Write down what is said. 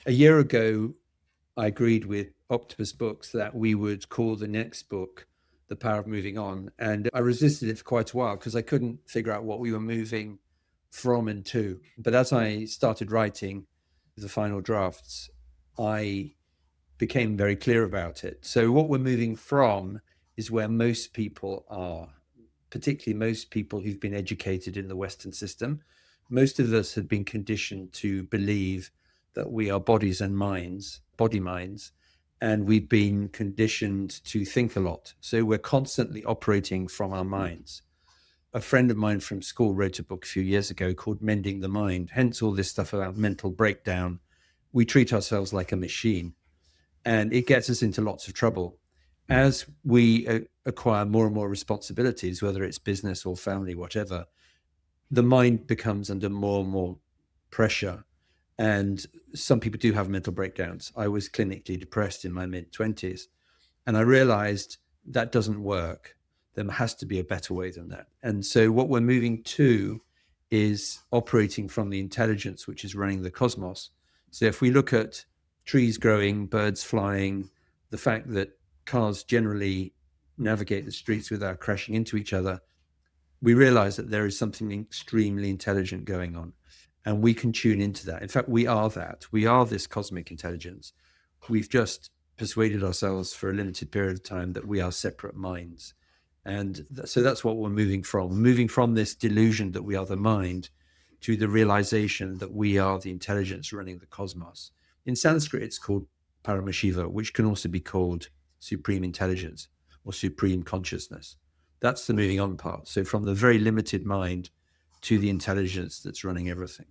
A year ago, I agreed with Octopus Books that we would call the next book The Power of Moving On. And I resisted it for quite a while because I couldn't figure out what we were moving from and to. But as I started writing the final drafts, I became very clear about it. So, what we're moving from is where most people are, particularly most people who've been educated in the Western system. Most of us have been conditioned to believe that we are bodies and minds, body minds, and we've been conditioned to think a lot. So we're constantly operating from our minds. A friend of mine from school wrote a book a few years ago called Mending the Mind, hence all this stuff about mental breakdown. We treat ourselves like a machine, and it gets us into lots of trouble. As we acquire more and more responsibilities, whether it's business or family, whatever, the mind becomes under more and more pressure. And some people do have mental breakdowns. I was clinically depressed in my mid-20s, and I realized that doesn't work. There has to be a better way than that. And so what we're moving to is operating from the intelligence which is running the cosmos. So if we look at trees growing, birds flying, the fact that cars generally navigate the streets without crashing into each other, we realize that there is something extremely intelligent going on, and we can tune into that. In fact, we are that. We are this cosmic intelligence. We've just persuaded ourselves for a limited period of time that we are separate minds. And so that's what we're moving from. We're moving from this delusion that we are the mind to the realization that we are the intelligence running the cosmos. In Sanskrit, it's called Paramashiva, which can also be called supreme intelligence or supreme consciousness. That's the moving on part. So from the very limited mind to the intelligence that's running everything.